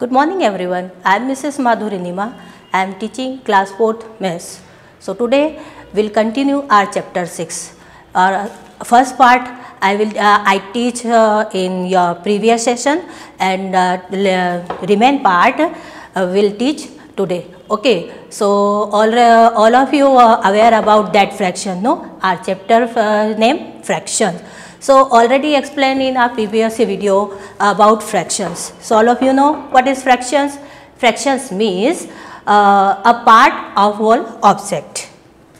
Good morning everyone. I am Mrs. Madhuri Nima. I am teaching class 4th Maths. So today we'll continue our chapter 6. First part I teach in your previous session, and remain part will teach today. Okay. So all of you are aware about that fraction, no? Our chapter name fractions. So already explained in our previous video about fractions. So all of you know what is fractions? Fractions means a part of whole object.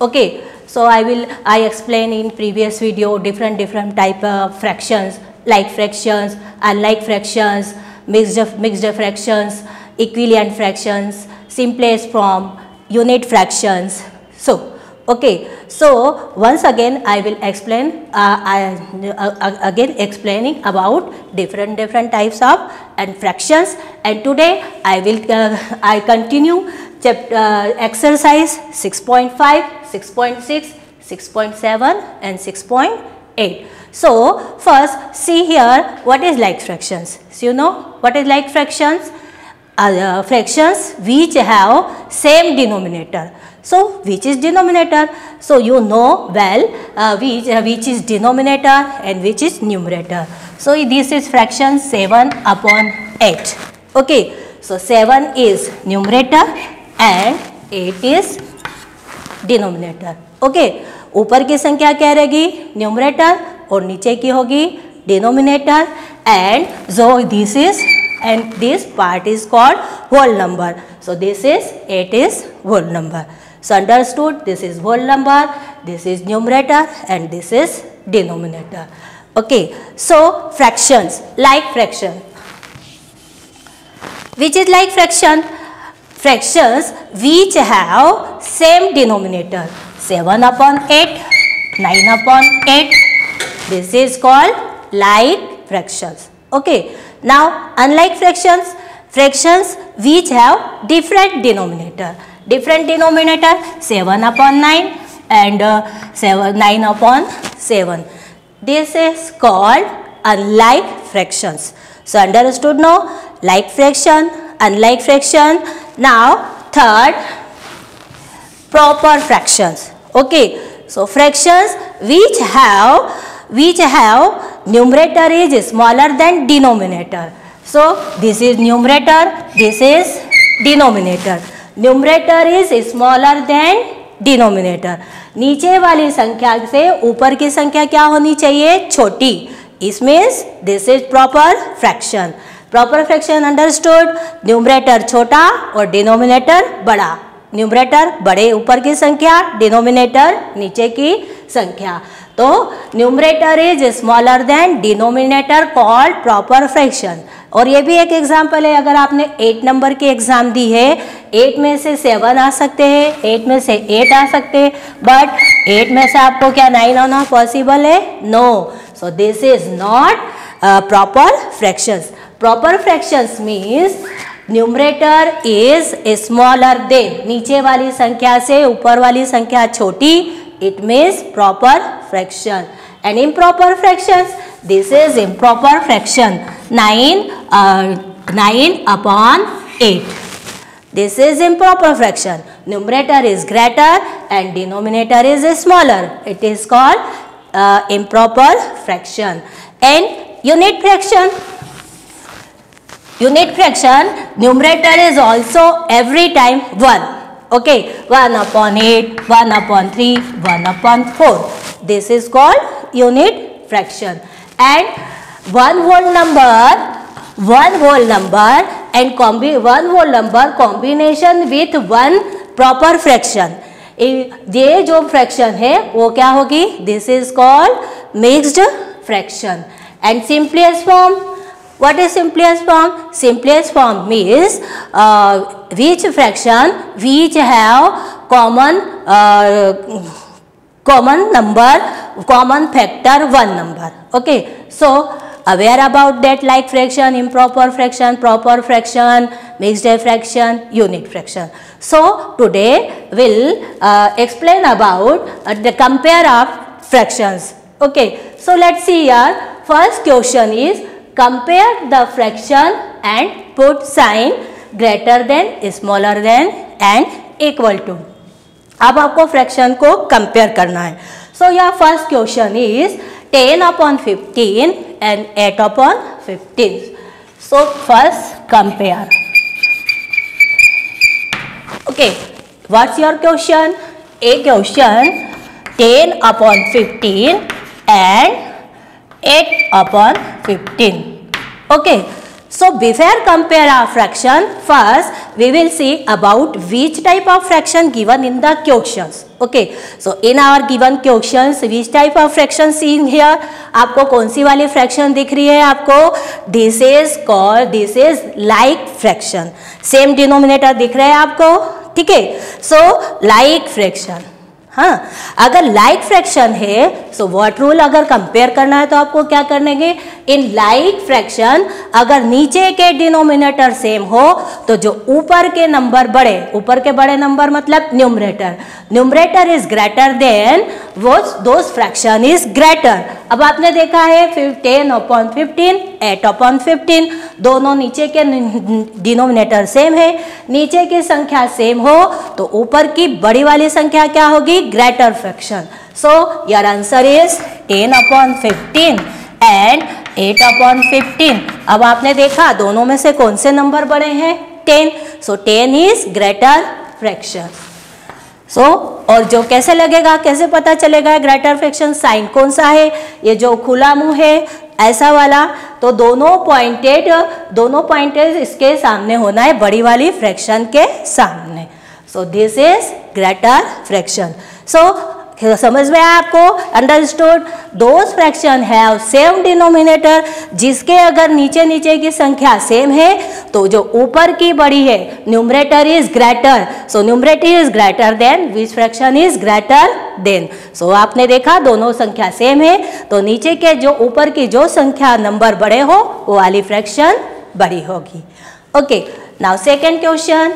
Okay. So I explain in previous video different type of fractions, like fractions, unlike fractions, mixed fractions, equivalent fractions, simplest form, unit fractions. So okay, so once again I will explain explaining about different types of fractions, and today I continue exercise 6.5, 6.6, 6.7 and 6.8. So first see here what is like fractions. So you know what is like fractions? Fractions which have same denominator. So which is denominator? So you know well which is denominator and which is numerator. So this is fraction 7 upon 8. Okay. So 7 is numerator and 8 is denominator. Okay. ऊपर की संख्या क्या रहेगी? Numerator, और नीचे की होगी denominator, and जो this is and this part is called whole number. So this is 8 is whole number. So understood, this is whole number, this is numerator and this is denominator. Okay. So fractions, like fraction. Which is like fraction? Fractions which have same denominator. 7 upon 8, 9 upon 8. This is called like fractions. Okay. Now unlike fractions, fractions which have different denominator. Different denominator 7 upon 9 and 9 upon 7. This is called unlike fractions. So understood now? Like fraction, unlike fraction. Now third, proper fractions. Okay. So fractions which have numerator is smaller than denominator. So this is numerator, this is denominator. Numerator is smaller than denominator. नीचे वाली संख्या से ऊपर की संख्या क्या होनी चाहिए? छोटी. It means this is proper fraction. Proper fraction understood? Numerator छोटा और denominator बड़ा. न्यूमरेटर बड़े ऊपर की संख्या, डिनोमिनेटर नीचे की संख्या. तो numerator is smaller than denominator called proper fraction. और ये भी एक एग्जांपल है. अगर आपने 8 नंबर की एग्जाम दी है, 8 में से 7 आ सकते हैं, 8 में से 8 आ सकते हैं, बट 8 में से आपको क्या 9 आना पॉसिबल है? No. So this is not proper fractions. Proper fractions means numerator is smaller than, नीचे वाली संख्या से ऊपर वाली संख्या छोटी. It means proper fraction. And improper fractions, this is improper fraction. 9 upon 8. This is improper fraction. Numerator is greater and denominator is smaller. It is called improper fraction. And unit fraction. Unit fraction, numerator is also every time 1. Okay, 1 upon 8, 1 upon 3, 1 upon 4. This is called unit fraction. And one whole number and one whole number combination with one proper fraction. ये जो fraction है वो क्या होगी? This is called mixed fraction. And simplest form. What is simplest form? Simplest form means which fraction which have common number, common factor 1 number. Okay. So aware about that, like fraction, improper fraction, proper fraction, mixed fraction, unit fraction. So today we'll explain about the compare of fractions. Okay. So let's see here. First question is compare the fraction and put sign greater than, smaller than and equal to. अब आपको fraction को compare करना है. So your first question is 10/15 and 8/15. So first compare. Okay, what's your question? A question 10/15 and 8/15. Okay, so before compare our fraction, first we will see about which type of fraction given in the questions. Okay, so in our given questions which type of fraction seen here? आपको कौन सी वाली fraction दिख रही है आपको? This is like fraction. Same denominator दिख रहा है आपको, ठीक है. सो लाइक फ्रैक्शन, हाँ, अगर लाइक फ्रैक्शन है सो व्हाट रूल, अगर कंपेयर करना है तो आपको क्या करेंगे? इन लाइक फ्रैक्शन अगर नीचे के डिनोमिनेटर सेम हो तो जो ऊपर के नंबर बड़े, ऊपर के बड़े नंबर मतलब numerator is greater then those fraction is greater. अब आपने देखा है 10/15 8/15 दोनों नीचे के डिनोमिनेटर सेम है, नीचे की संख्या सेम हो तो ऊपर की बड़ी वाली संख्या क्या होगी? Greater fraction. So your answer is 10/15 and 8/15. अब आपने देखा दोनों में से कौन से नंबर बड़े हैं? 10. सो 10 इज ग्रेटर फ्रैक्शन. सो और जो कैसे लगेगा, कैसे पता चलेगा ग्रेटर फ्रैक्शन? साइन कौन सा है? ये जो खुला मुंह है ऐसा वाला, तो दोनों पॉइंटेड इसके सामने होना है, बड़ी वाली फ्रैक्शन के सामने. So this is greater fraction. So समझ में आया आपको? Understood? Those fraction have same denominator, जिसके अगर नीचे की संख्या सेम है तो जो ऊपर की बड़ी है numerator is greater. So numerator is greater than which fraction is greater than. So आपने देखा दोनों संख्या सेम है तो नीचे के जो ऊपर की जो संख्या नंबर बड़े हो वो वाली फ्रैक्शन बड़ी होगी. Okay, now second question.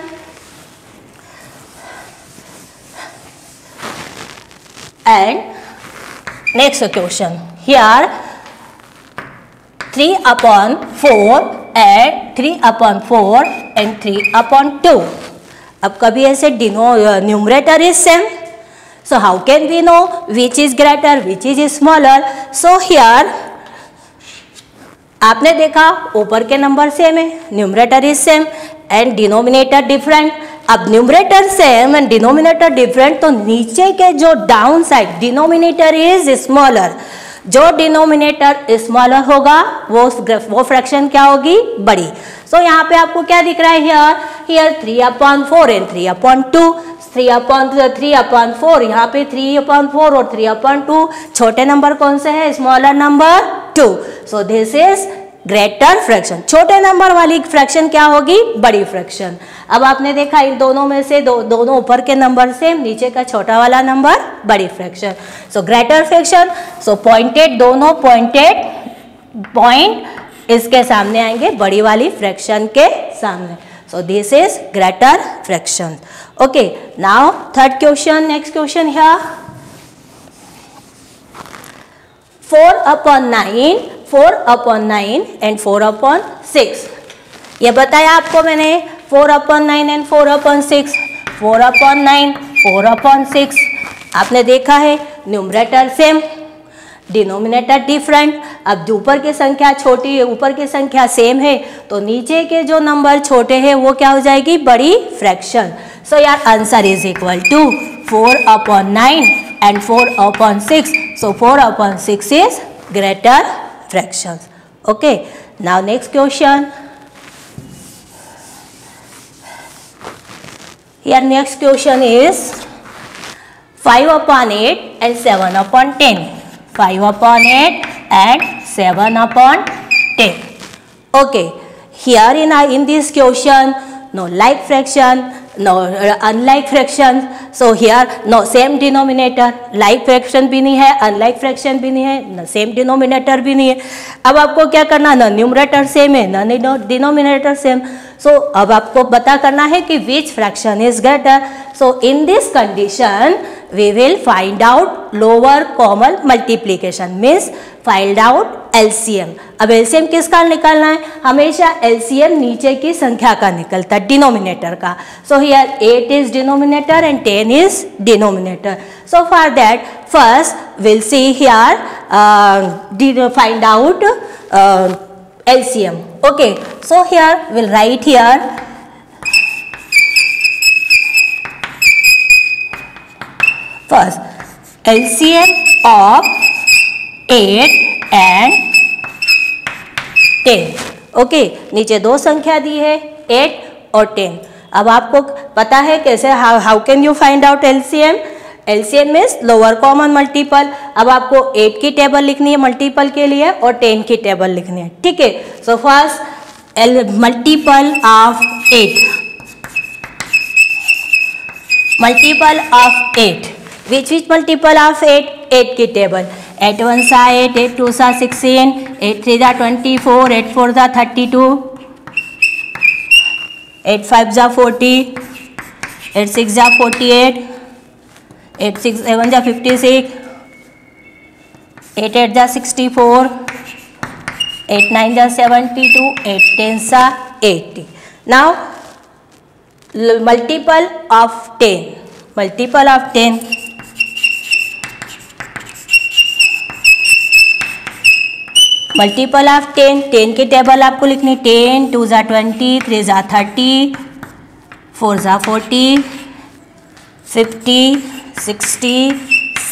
And next question here 3/4 and 3/4 and 3/2. अब कभी ऐसे numerator is same, so how can we know which is greater, which is smaller? So here आपने देखा ऊपर के नंबर सेम है, numerator is same and denominator different. अब numerator same and denominator different तो नीचे के जो down side denominator is smaller, जो डिनोमिनेटर स्मॉलर होगा वो फ्रैक्शन क्या होगी? बड़ी. सो यहाँ पे आपको क्या दिख रहा है? Here 3/4 and 3/2. 3/4 यहाँ पे 3/4 और 3/2 छोटे नंबर कौन से है? Smaller number 2. So this is greater fraction. छोटे नंबर वाली फ्रैक्शन क्या होगी? बड़ी फ्रैक्शन. अब आपने देखा इन दोनों में से दोनों ऊपर के नंबर सेम, नीचे का छोटा वाला नंबर बड़ी fraction. So greater fraction. So pointed, दोनों पॉइंटेड पॉइंट इसके सामने आएंगे, बड़ी वाली फ्रैक्शन के सामने. So this is greater fraction. Okay, now third question. Next question here 4/9 and 4/6. ये बताया आपको मैंने 4/9 एंड 4/6. 4/9 4/6 आपने देखा है न्यूमरेटर सेम, डिनोमिनेटर डिफरेंट. अब जो ऊपर की संख्या छोटी है, ऊपर की संख्या सेम है तो नीचे के जो नंबर छोटे हैं वो क्या हो जाएगी? बड़ी फ्रैक्शन. सो यार answer is equal to 4/9 and 4/6. So 4/6 is greater fractions. Okay, now next question. Here next question is 5/8 and 7/10. 5/8 and 7/10. Okay, here in this question no like fraction, no unlike fraction. So here no same denominator, like fraction भी नहीं है, unlike fraction भी नहीं है, no same denominator भी नहीं है. अब आपको क्या करना है? ना न्यूमरेटर सेम है ना डिनोमिनेटर सेम. सो अब आपको पता करना है कि which fraction is greater. So in this condition we will find out lower common multiplication, means find out LCM। अब LCM किसका निकालना है? हमेशा LCM नीचे की संख्या का निकलता है, डिनोमिनेटर का। So here 8 is denominator and 10 is denominator. So for that, first we'll see here find out LCM. Okay, so here we'll write here first LCM of 8 and 10. Okay, नीचे दो संख्या दी है 8 और 10। अब आपको पता है कैसे, how can you find out LCM? LCM means lower common multiple. अब आपको 8 की टेबल लिखनी है मल्टीपल के लिए और 10 की टेबल लिखनी है, ठीक है। So first multiple of 8, multiple of 8, which multiple of 8? 8 की table. 8 1 8, 8 2 16, 8 3 24, 8 4 32, 8 5 40, 8 6 48, 8 6 7 56, 8 8 64, 8 9 72, 8 10 80. Now multiple of 10, multiple of 10, multiple of 10, 10 की टेबल आपको लिखनी 10 2 20, 3 30, 4 40, 50, 60,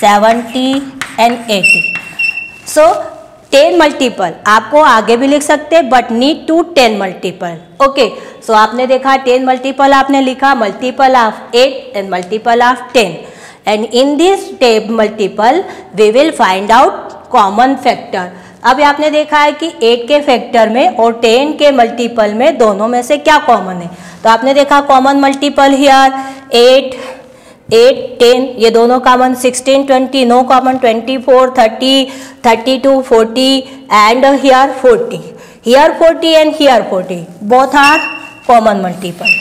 70 एंड 80. सो 10 मल्टीपल आपको आगे भी लिख सकते हैं, but need to 10 multiple. Okay, so आपने देखा 10 मल्टीपल आपने लिखा, multiple of 8 and multiple of 10. And in this multiple we will find out common factor. अब आपने देखा है कि 8 के फैक्टर में और 10 के मल्टीपल में दोनों में से क्या कॉमन है. तो आपने देखा कॉमन मल्टीपल हियर 8 10, ये दोनों common. 16 20 no common. 24 30 32 40 and here 40. Here 40 and here 40 both are common multiple.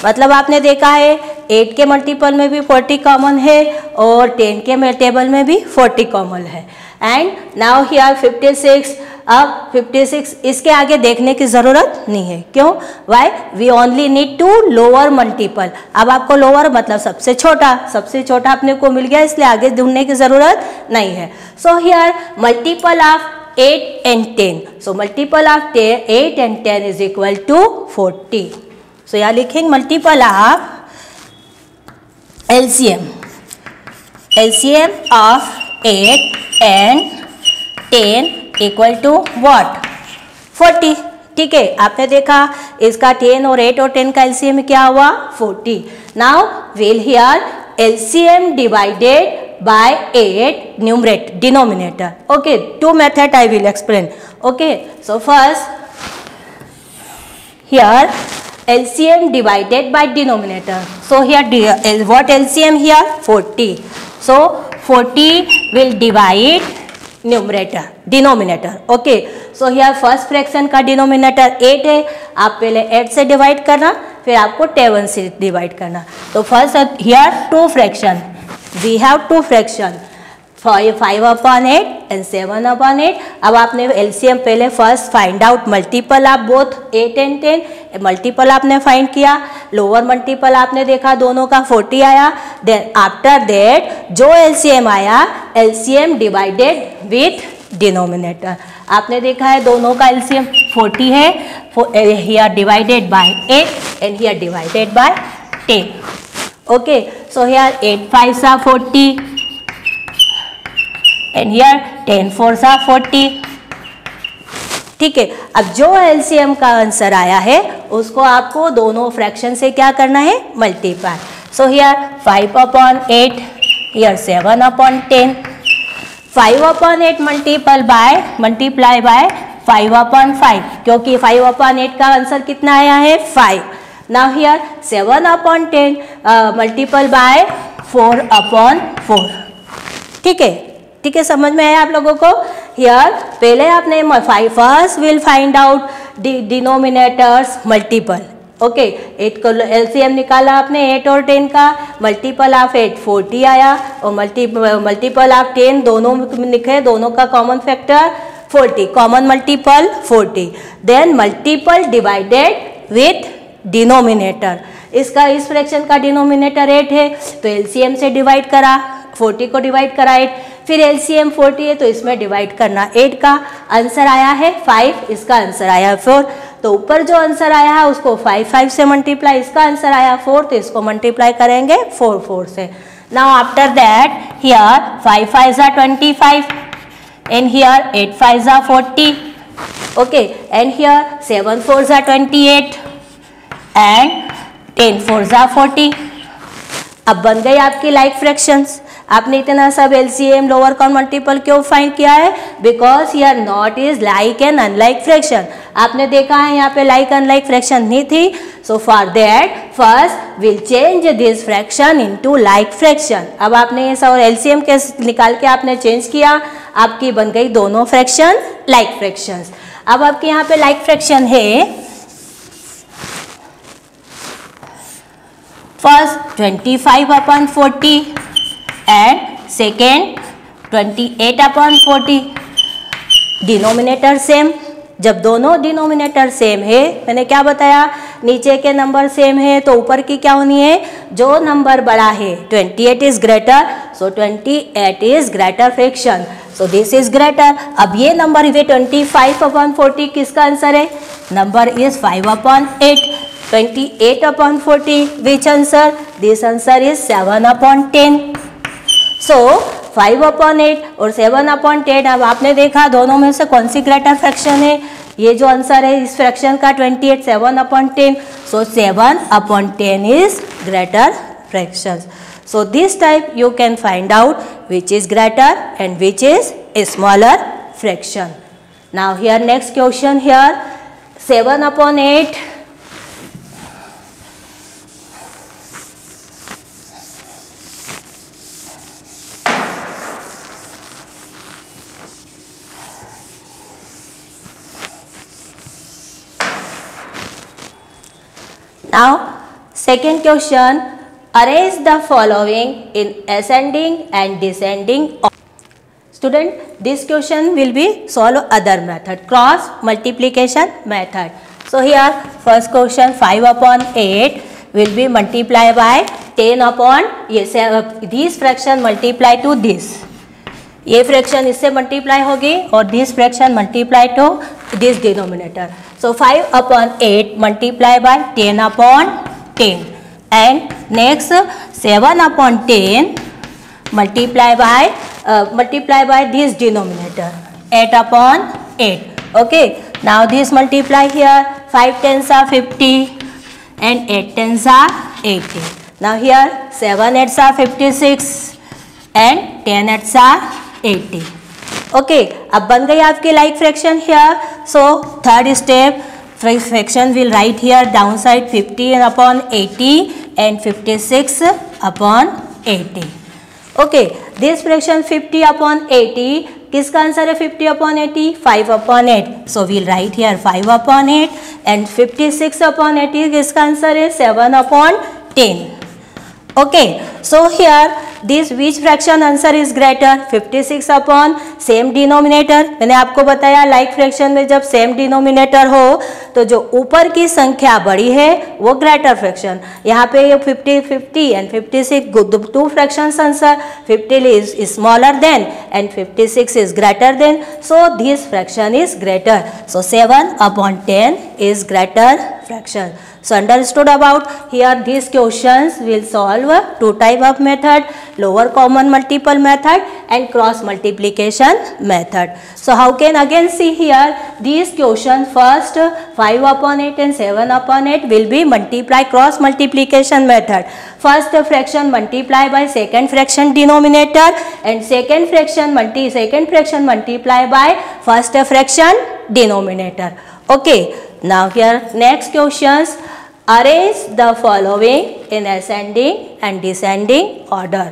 मतलब आपने देखा है 8 के मल्टीपल में भी 40 कॉमन है और 10 के टेबल में भी 40 कॉमन है. And now here 56. अब 56 इसके आगे देखने की ज़रूरत नहीं है. क्यों? Why? We only need to lower multiple. अब आपको लोअर मतलब सबसे छोटा अपने को मिल गया, इसलिए आगे ढूंढने की ज़रूरत नहीं है. So here multiple of 8 and 10. So multiple of 8 and 10 is equal to 40. So यहाँ लिखेंगे multiple of LCM of 8 and 10 equal to what? 40. ठीक है, आपने देखा इसका 10 और 8 और 10 का LCM क्या हुआ? 40. Now we'll here LCM divided by 8 numerator denominator. Okay, two method I will explain. Okay, so first here LCM divided by denominator. So here what LCM here? 40. So 40 will divide denominator. Okay, so here first fraction का denominator 8 है. आप पहले 8 से divide करना, फिर आपको 7 से divide करना. तो first here two fraction. We have two fraction. 5 upon 8 and 7 upon 8. अब आपने LCM पहले फर्स्ट फाइंड आउट मल्टीपल आप बोथ 8 एंड 10. मल्टीपल आपने फाइंड किया, लोअर मल्टीपल आपने देखा दोनों का 40 आया. देन आफ्टर दैट जो LCM आया, LCM डिवाइडेड विथ डिनोमिनेटर. आपने देखा है दोनों का LCM 40 है. Here divided by 8 and here divided by 10. Okay, so here 8 5 40 and here 10 4 40. ठीक है, अब जो LCM का आंसर आया है उसको आपको दोनों फ्रैक्शन से क्या करना है? Multiply. So here 5 upon 8, here 7 upon 10. 5 upon 8 multiply by 5 upon 5, क्योंकि 5 अपॉन 8 का आंसर कितना आया है? 5. Now here 7 upon 10 multiple bye 4 upon 4. ठीक है, ठीक है, समझ में आया आप लोगों को? हियर पहले आपने first will find out denominators multiple. Okay, 8 को LCM निकाला आपने 8 और 10 का. मल्टीपल ऑफ 8 40 आया और मल्टीपल ऑफ 10 दोनों लिखे, दोनों का common factor 40, common multiple 40, then multiple divided with denominator. इसका इस फ्रैक्शन का डिनोमिनेटर 8 है तो एलसीएम से डिवाइड करा, 40 को डिवाइड करा 8, फिर एलसीएम 40 है तो इसमें डिवाइड करना 8 का. आंसर आया है 5, इसका आंसर आया 4. तो ऊपर जो आंसर आया है उसको 5 से मल्टीप्लाई, इसका आंसर आया 4 तो इसको मल्टीप्लाई करेंगे 4 से. Now after that here 5 5 are 25 and here 8 5 are 40. Okay, and here 7 4 are 28 and 10 4 are 40. अब बन गई आपकी लाइक फ्रैक्शंस. आपने इतना सब एलसीएम लोअर कॉमन मल्टीपल क्यों फाइंड किया है? Because here not is like and unlike fraction. आपने देखा है यहाँ पे लाइक अनलाइक फ्रैक्शन नहीं थी. So for that first will change this fraction into like fraction. अब आपने ये सब एलसीएम के निकाल के आपने चेंज किया, आपकी बन गई दोनों फ्रैक्शन लाइक फ्रैक्शंस. अब आपके यहाँ पे लाइक फ्रैक्शन है first 25/40 and second 28/40. Denominator same. जब दोनों डिनोमिनेटर सेम है, मैंने क्या बताया, नीचे के नंबर सेम है तो ऊपर की क्या होनी है, जो नंबर बड़ा है. 28 is greater, so 28 is greater fraction, so this is greater. अब ये नंबर ये 25/40 किसका आंसर है? Number is 5/8. 28/40 which answer? This answer is 7/10. So 5/8 और 7/10. अब आपने देखा दोनों में से कौन सी ग्रेटर फ्रैक्शन है. ये जो आंसर है इस फ्रैक्शन का 28 7/10. So 7/10 is greater fractions. So this type you can find out which is greater and which is a smaller fraction. Now here next question here 7/8. Now second question, arrange the following in ascending and descending order. Student, this question will be solve other method, cross multiplication method. So here first question 5/8 will be multiplied by 10 yes, this fraction multiply to this. ये fraction इससे multiply होगी और this fraction multiply to this denominator. So 5/8 multiply by 10/10 and next 7/10 multiply by this denominator 8/8. Okay, now this multiply here 5 10s are 50 and 8 10s are 80. Now here 7 8s are 56 and 10 8s are 80. Okay, अब बन गई आपकी like fraction here. So third step fraction will write here down side 50/80 and 56/80. Okay, this fraction 50/80 किसका answer है? 50/80 5/8. सो will write here 5/8 and 56/80 किसका answer है? 7/10. Okay, so here this which fraction answer is greater? 56 same denominator. मैंने आपको बताया like fraction में जब same denominator हो तो जो ऊपर की संख्या बड़ी है वो ग्रेटर फ्रैक्शन. यहाँ पे ये 50 and 56 two fractions answer. 50 is smaller than and 56 is greater than, so this fraction is greater. So 7/10 is greater fraction. So understood about here these questions will solve two type of method, lower common multiple method and cross multiplication method. So how can again see here these questions first 5/8 and 7/8 will be multiply cross multiplication method. First fraction multiply by second fraction denominator and second fraction multiply by first fraction denominator. Okay, now here next questions, arrange the following in ascending and descending order.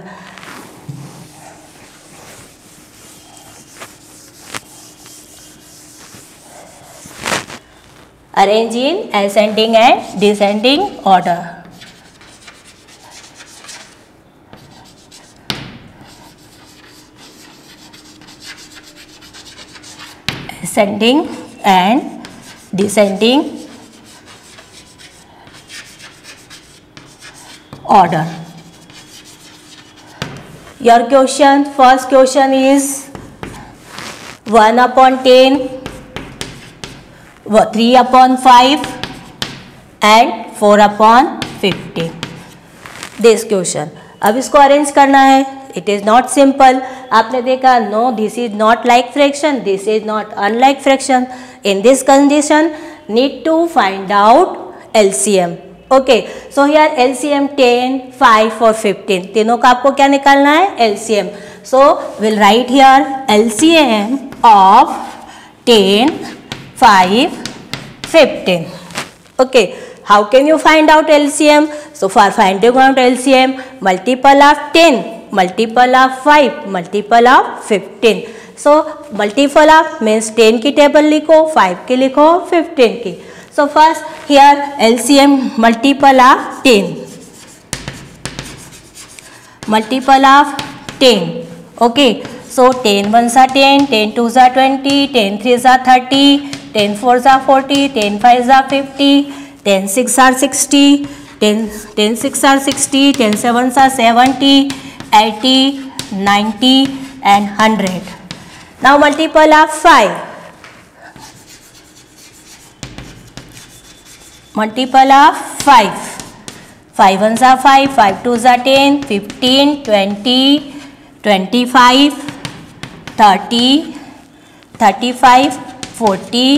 Arrange in ascending and descending order. ascending and descending order. Your question, first question is 1/10, 3/5 and 4/15. This question. अब इसको arrange करना है. It is not simple. आपने देखा no this is not like fraction, this is not unlike fraction. In this condition need to find out LCM. Okay, so here LCM 10, 5 और 15 तीनों का आपको क्या निकालना है? LCM. So will write here LCM of 10, 5, 15. Okay, how can you find out LCM? So for finding out LCM, multiple of 10, multiple of 5, multiple of 15. So multiple of means 10 की table लिखो, 5 की लिखो, 15 की. So first here LCM multiple of 10, multiple of 10. Okay. So 10 1s are 10, 10 2s are 20, 10 3s are 30, 10 4s are 40, 10 5s are 50, 10 6 are 60, 10 6 are 60, 10 7s are 70, 80, 90 and 100. Now multiple of 5. Multiple of 5. 5 1s are 5, 5 2s are 10, 15, 20, 25, 30, 35, 40,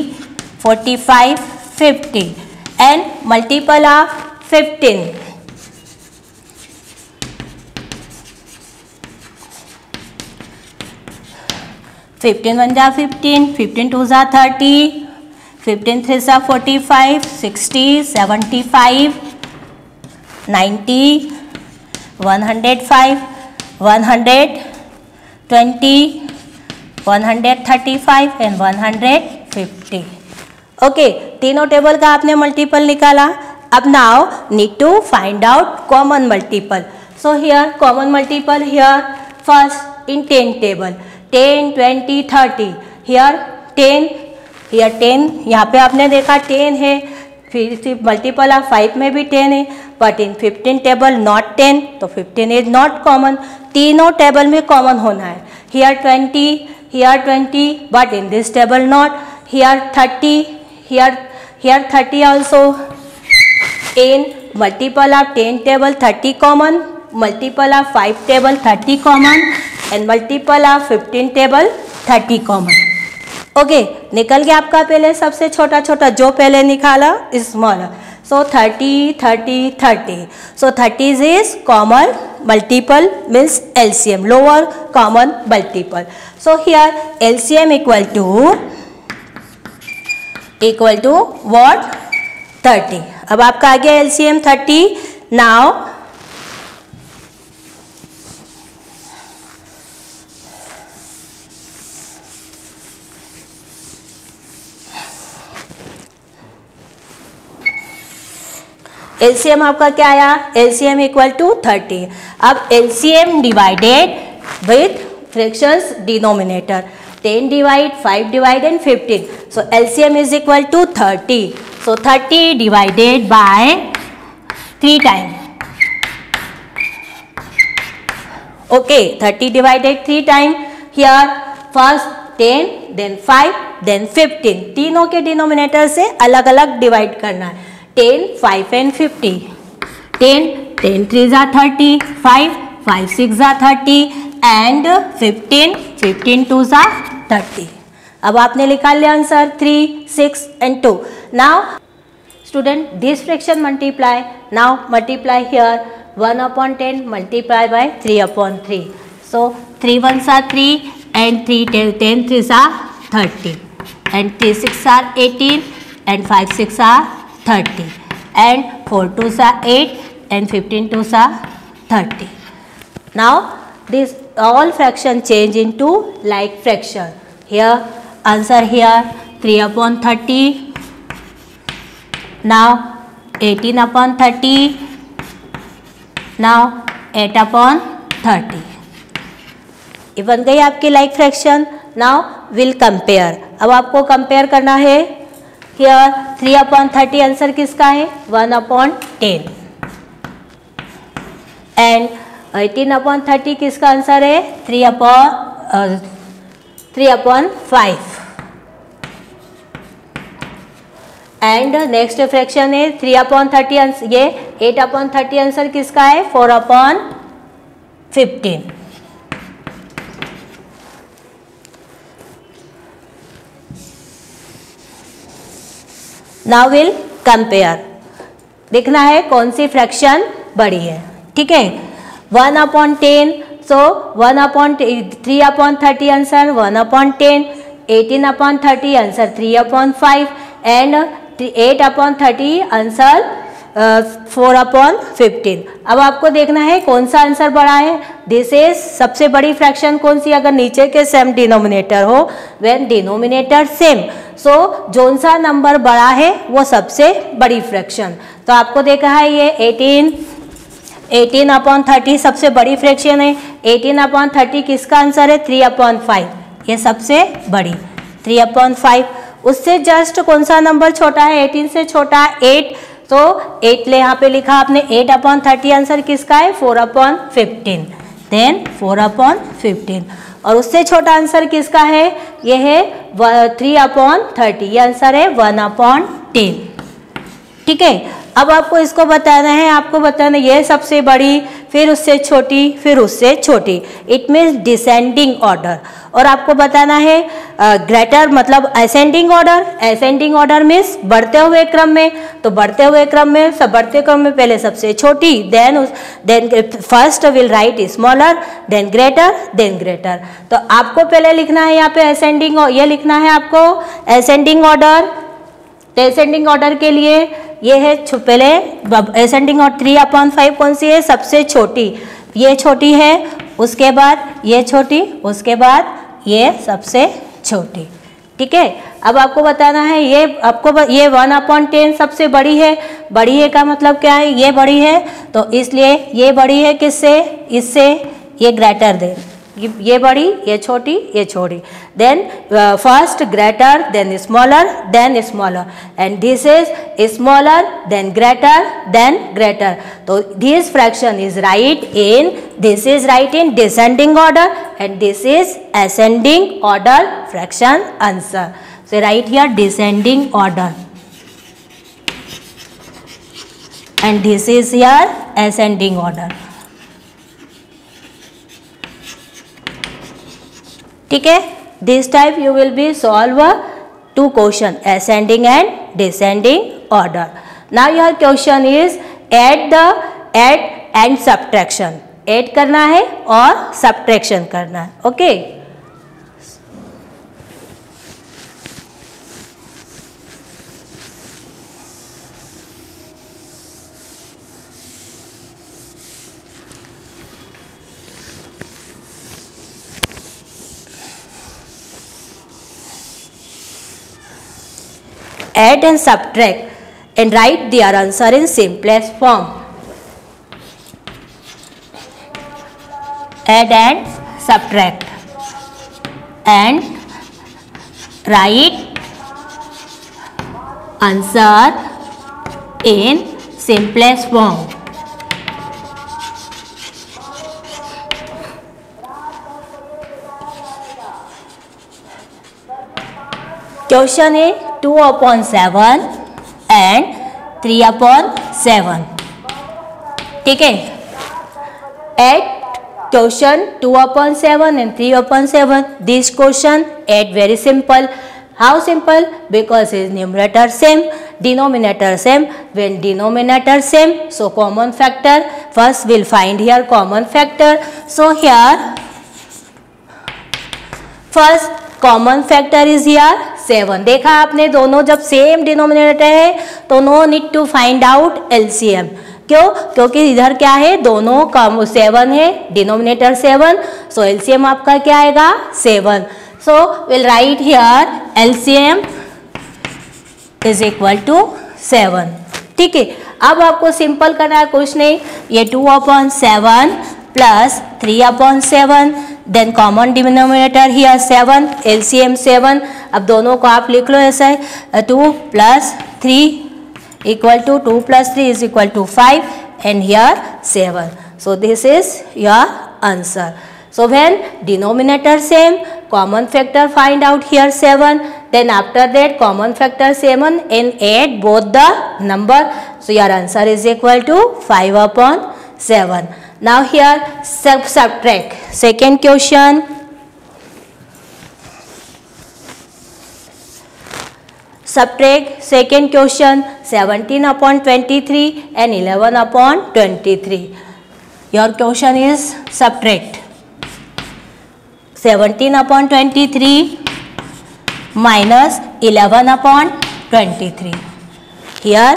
45, 50 and multiple of 15. 15 1s are 15, 15 2s are 30, 15 3s are 45, 60, 75, 90, 105, 120, 135 and 150. Okay, तीनों table का आपने multiple निकाला. अब now need to find out common multiple. So here common multiple here first in 10 table 10, 20, 30. हियर 10, हियर 10, यहाँ पे आपने देखा 10 है. फिर मल्टीपल ऑफ 5 में भी 10 है, बट इन 15 टेबल नॉट 10, तो 15 इज नॉट कॉमन. तीनों टेबल में कॉमन होना है. Here 20, here 20, but in this table not. Here 30, here 30 also. In multiple of 10 table 30 common, multiple of 5 table 30 common and multiple of 15 table 30 common. Okay, निकल गया आपका पहले सबसे छोटा छोटा जो पहले निकाला small. So 30, 30, 30. So 30 is common multiple means LCM, lower common multiple. So here LCM equal to what? 30. अब आपका आ गया LCM 30. Now LCM आपका क्या आया? LCM equal to 30. अब LCM divided with fractions denominator 10 divide 5 divide and 15. So LCM is equal to 30. So 30 divided by 3 time. Okay, 30 divided 3 time. Here first 10 then 5 then 15. तीनों के denominator से अलग अलग divide करना है. 10, 5 and 50. 10, 10 3s are 30, 5, 5 6s are 30 and 15, 15 2s are 30. अब आपने निकाल लिया answer 3, 6 and 2. Now student this fraction multiply. Now multiply here 1/10 multiply by 3/3. So 3 1s are 3 and 10 3s are 30 and 3 6 are 18 and 5 6 are 30 and 4 2s are 8 and 15 2s are 30. Now this all fraction change into like fraction. Here answer here 3/30. Now 18/30. Now 8/30. ये बन गई आपकी like fraction. Now will compare. अब आपको compare करना है। Here 3/30 answer किसका है? 1/10 एंड 18/30 किसका आंसर है? 3/5 एंड नेक्स्ट फ्रैक्शन है 3/30 ये 8/30 आंसर किसका है? 4/15। नाउ विल कंपेयर, देखना है कौन सी फ्रैक्शन बड़ी है। ठीक है, 1/10 सो 3/30 आंसर 1/10, 18/30 आंसर 3/5 एंड 8/30 आंसर 4/15। अब आपको देखना है कौन सा आंसर बड़ा है। दिस इज सबसे बड़ी फ्रैक्शन कौन सी? अगर नीचे के सेम डिनोमिनेटर हो, when denominator same, so zone सा नंबर बड़ा है वो सबसे बड़ी फ्रैक्शन। तो आपको देखा है ये 18/30 सबसे बड़ी फ्रैक्शन है। 18/30 किसका आंसर है? 3/5, ये सबसे बड़ी 3/5। उससे जस्ट कौन सा नंबर छोटा है? 18 से छोटा 8, तो 8 ले यहाँ पे लिखा आपने। 8/30 आंसर किसका है? 4/15, देन 4/15। और उससे छोटा आंसर किसका है? ये है 3/30, ये आंसर है 1/10। ठीक है, अब आपको इसको बताना है, आपको बताना ये सबसे बड़ी, फिर उससे छोटी, फिर उससे छोटी, इट मीन्स डिसेंडिंग ऑर्डर। और आपको बताना है ग्रेटर मतलब ascending order. Ascending order means बढ़ते हुए क्रम में, तो बढ़ते हुए क्रम में बढ़ते क्रम में पहले सबसे छोटी, then first will write smaller, then greater. तो आपको पहले लिखना है यहाँ पे असेंडिंग, ये लिखना है आपको असेंडिंग ऑर्डर। तो असेंडिंग ऑर्डर के लिए ये है पहले असेंडिंग और 3/5 कौन सी है? सबसे छोटी, ये छोटी है, उसके बाद ये छोटी, उसके बाद ये सबसे छोटी। ठीक है, अब आपको बताना है ये आपको ये 1/10 सबसे बड़ी है। बड़ी है का मतलब क्या है? ये बड़ी है, तो इसलिए ये बड़ी है किससे? इससे, ये ग्रेटर देन, ये बड़ी, ये छोटी, ये छोटी, then first greater, then smaller and this is smaller, then greater. तो this fraction is right in, this is right in descending order and this is ascending order fraction answer. So right here descending order and this is here ascending order. ठीक है, this type you will be solve 2 question ascending and descending order. Now your question is add and subtraction. Add करना है और subtraction करना है। Okay, add and subtract and write their answer in simplest form. Add and subtract and write answer in simplest form. Question is 2/7 and 3/7. ठीक है, add question 2/7 and 3/7. This question add very simple. How simple? Because is numerator same, denominator same. When denominator same, so common factor. First we'll find here common factor. So here first common factor is here 7। देखा आपने, दोनों जब same denominator है तो no need to find out LCM. क्यों? क्योंकि इधर क्या है, दोनों कॉमन 7 है, डिनोमिनेटर 7, सो एलसीएम आपका क्या आएगा? 7। So will write here LCM is equal to 7। ठीक है, अब आपको सिंपल करना है, कुछ नहीं, ये 2/7 plus 3/7, then common denominator here 7, LCM 7. अब दोनों को आप लिख लो ऐसे 2 + 3 = 2 + 3 = 5 and here 7. So this is your answer. So when denominator same, common factor find out here 7. Then after that common factor 7 and add both the number. So your answer is equal to 5/7. Now here subtract. Second question. Subtract second question 17/23 and 11/23. Your question is subtract 17/23 minus 11/23. Here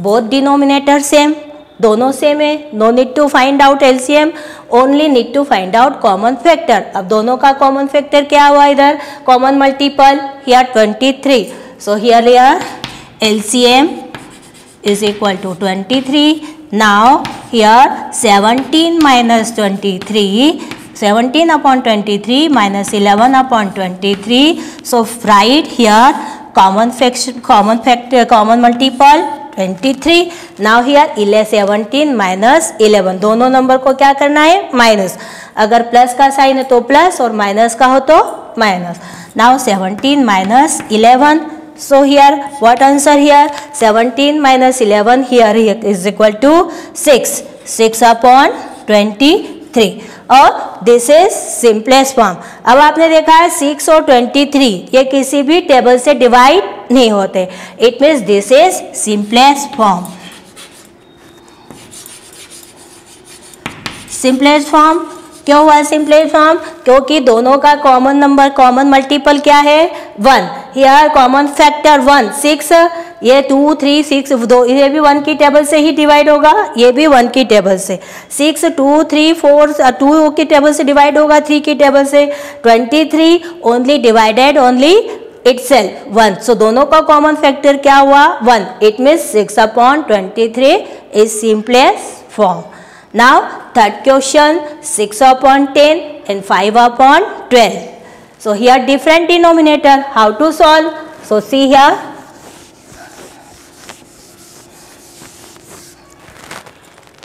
both denominator same, दोनों same है. No need to find out LCM, only need to find out common factor. अब दोनों का common factor क्या हुआ इधर, common multiple here 23. So here LCM is equal to 23. Now here 17 minus 23, 17/23 minus 11/23. So write here common factor, common multiple 23. Now here 17 minus 11, दोनों number को क्या करना है, माइनस. अगर प्लस का साइन है तो प्लस और माइनस का हो तो minus. Now 17 minus 11. So here what answer here, 17 minus 11 here is equal to 6. 6/23. और दिस इज सिंपलेस्ट फॉर्म. अब आपने देखा है 6 और 23 ये किसी भी टेबल से डिवाइड नहीं होते. It means this is simplest form. Simplest form क्यों हुआ सिंपलेस्ट फॉर्म, क्योंकि दोनों का कॉमन नंबर, कॉमन मल्टीपल क्या है 1. हियर कॉमन फैक्टर 1 6, ये 2 3 6 दो, ये भी 1 की टेबल से ही डिवाइड होगा, ये भी 1 की टेबल से. 6 2 3 4 2 की टेबल से डिवाइड होगा, 3 की टेबल से. 23 ओनली डिवाइडेड ओनली itself 1. सो दोनों का कॉमन फैक्टर क्या हुआ 1. It means 6/23 is simplest form. Now third question 6/10 and 5/12. So here different denominator, how to solve? So see here,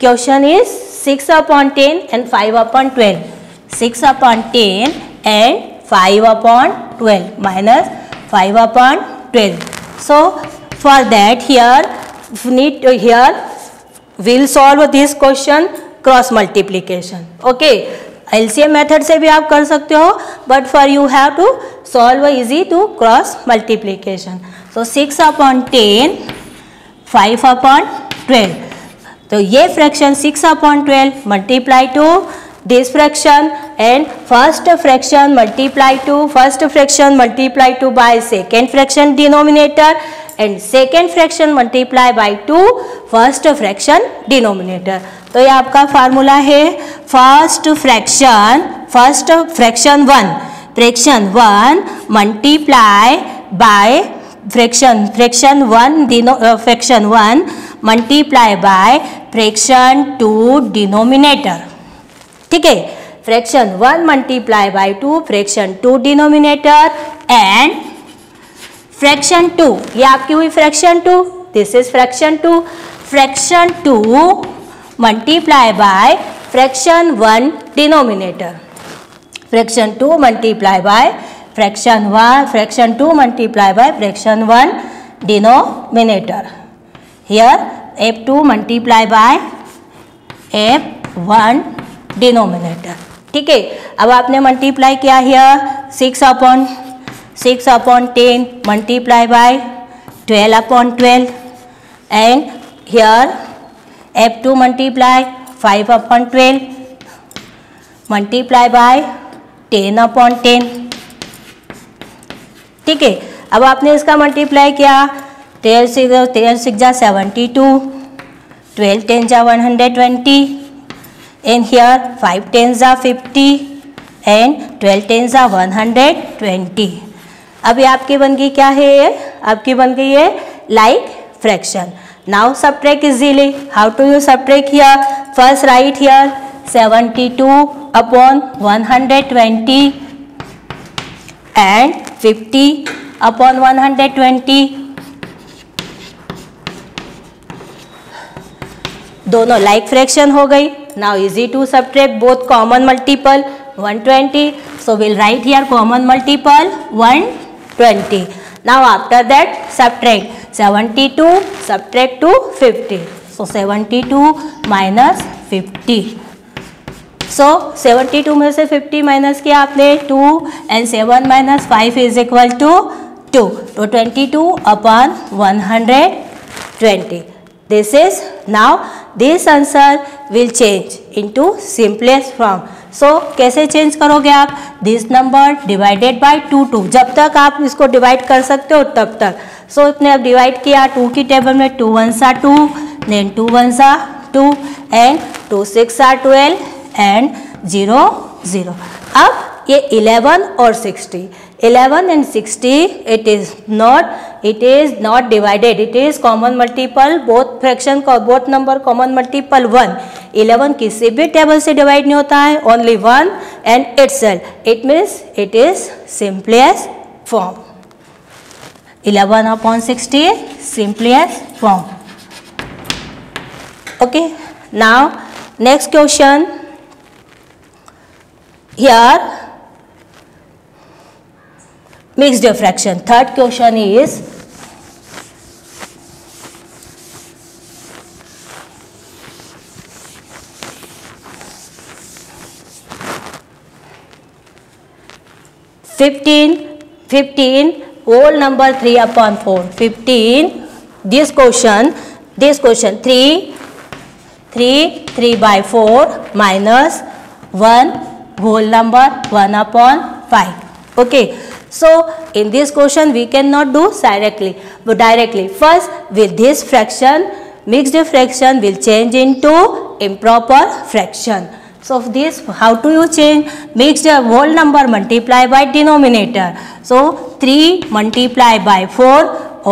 question is 6/10 and 5/12. 6/10 and 5/12 minus 5/12. So for that here we'll solve this question cross multiplication. Okay, LCM method से भी आप कर सकते हो, but for you have to solve easy to cross multiplication. So 6/10 5/12. तो ये fraction 6/12 multiply to this fraction and first fraction multiply to by second fraction denominator and second fraction multiply by 2 first fraction denominator. तो ये आपका formula है first fraction 1 multiply by fraction 1 multiply by fraction 2 denominator. ठीक है, fraction 1 multiply by 2 fraction 2 denominator and fraction 2, ये आपकी हुई fraction 2, this is fraction 2 multiply by fraction 1 denominator. Fraction 2 multiply by fraction 2 multiply by fraction 1 denominator. Here F2 multiply by F1 denominator. ठीक है, अब आपने multiply किया here 6/10 multiply by 12/12 and here F2 multiply 5/12 multiply by 10/10. ठीक है, अब आपने इसका मल्टीप्लाई किया 13 6 72, 12 10 120 and here 5 10 50 and 12 10 120. अभी आपकी बन गई क्या है, आपकी बन गई है like fraction. Now subtract easily. How to you subtract here, first write here 72 upon 120 and 50 upon 120, दोनों लाइक फ्रैक्शन हो गई. Now easy to subtract both common multiple 120. So we'll write here common multiple 120. Now after that subtract 72 subtract to 50. So 72 minus 50. So 72 में से 50 minus किया आपने 2 and 7 minus 5 is equal to 2. तो 22 upon 120. This is now this answer will change into simplest form. So कैसे change करोगे आप? This number divided by 2. जब तक आप इसको डिवाइड कर सकते हो तब तक. सो इतने अब डिवाइड किया 2 की टेबल में 2 1s are 2, then 2 1s are 2 and 2 6 are 12 and 0 0. अब ये 11 और 60, 11 and 60 it is not divided, it is common multiple, both fraction का both number common multiple 1. 11 किसी भी टेबल से डिवाइड नहीं होता है, only 1 and itself. It means it is simplest form. 11 upon 60 simplest form. Okay. Now next question. Here mixed fraction. Third question is fifteen whole number 3 upon 4. 15. This question 3 by 4 minus 1 whole number 1 upon 5. Okay. So in this question we cannot do directly. First with this fraction, mixed fraction will change into improper fraction. So this how do you change? Mixed whole number multiply by denominator. So 3 multiply by 4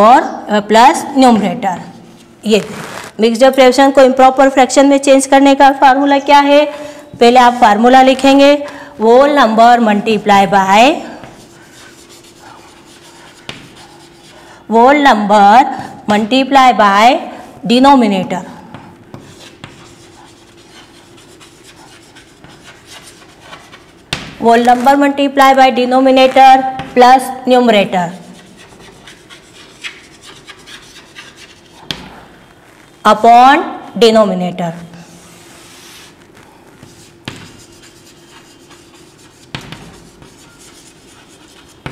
और plus numerator. ये mixed fraction को improper fraction में change करने का formula क्या है? पहले आप फार्मूला लिखेंगे whole number multiply by whole number multiply by denominator. Whole number multiply by denominator plus numerator. Upon denominator.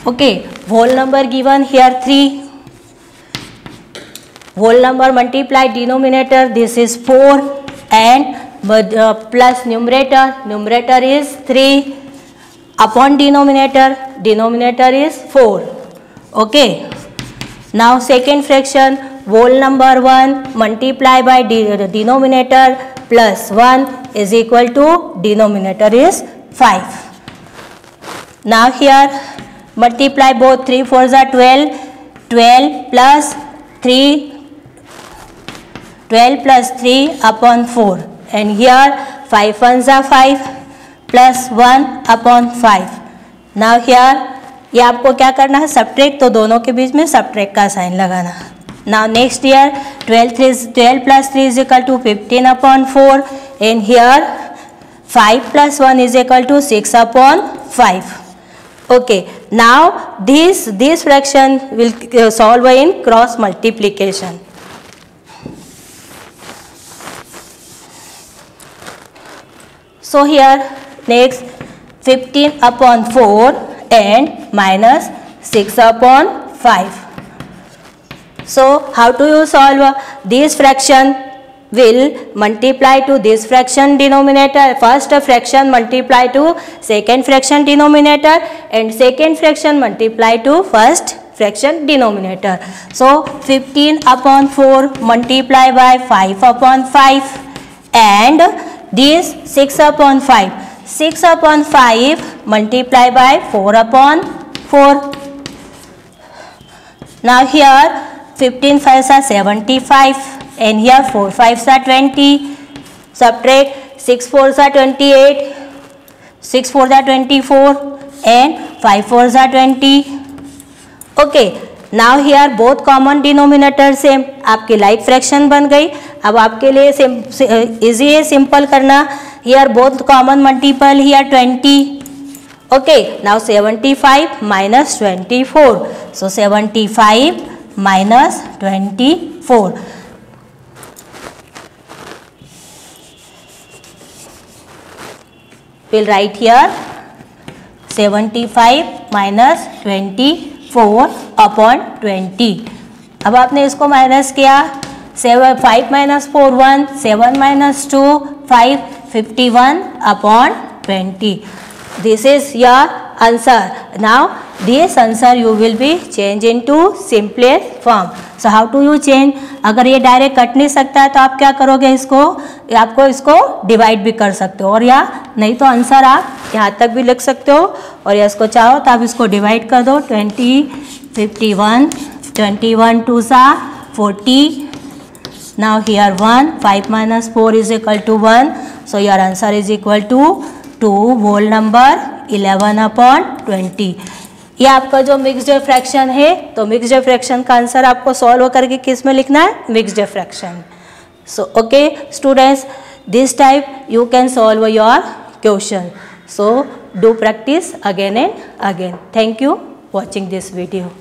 Okay, whole number given here 3. Whole number multiply denominator, this is 4 and plus numerator is 3 upon denominator is 4. Okay. Now second fraction, whole number 1 multiply by denominator plus 1 is equal to denominator is 5. Now here multiply both 3 4s are 12 plus 3 12 plus 3 upon 4 and here 5 1s are 5 plus 1 upon 5. Now here ये आपको क्या करना है? Subtract, तो दोनों के बीच में subtract का साइन लगाना. Now next year 12 plus 3 is equal to 15 upon 4 and here 5 plus 1 is equal to 6 upon 5. Okay, now this fraction will solve in cross multiplication. So here next 15 upon 4 and minus 6 upon 5. So how do you solve? This fraction will multiply to this fraction denominator. First fraction multiply to second fraction denominator and second fraction multiply to first fraction denominator. So 15 upon 4 multiply by 5 upon 5 and this 6 upon 5. 6 upon 5 multiply by 4 upon 4. Now here 15 5s are 75 and here 4 5s are 20. Subtract 6 4s are 28, 6 4s are 24 and 5 4s are 20. Okay, now here both common denominator same, आपकी like fraction बन गई. अब आपके लिए easy है simple करना. Here both common multiple, here 20. Okay, now 75 minus 24. So 75 minus 24. We'll write here 75 minus 24 upon 20. अब आपने इसको माइनस किया. 5 minus 4 1, 7 minus 2 5, 51 upon 20. This is your answer. Now this answer you will be change into simplest form. So how do you change? अगर ये direct cut नहीं सकता है तो आप क्या करोगे, इसको आपको इसको डिवाइड भी कर सकते हो, और या नहीं तो आंसर आप यहाँ तक भी लिख सकते हो, और या इसको चाहो तो आप इसको डिवाइड कर दो. 20 51 21 2 सा 40. Now here 1, 5 minus 4 is equal to 1. So your answer is equal to 2 whole number 11 upon 20. ये आपका जो मिक्स्ड फ्रैक्शन है, तो मिक्स्ड फ्रैक्शन का आंसर आपको सॉल्व करके किस में लिखना है, mixed fraction. So okay students, this type you can solve your question. So do practice again and again. Thank you watching this video.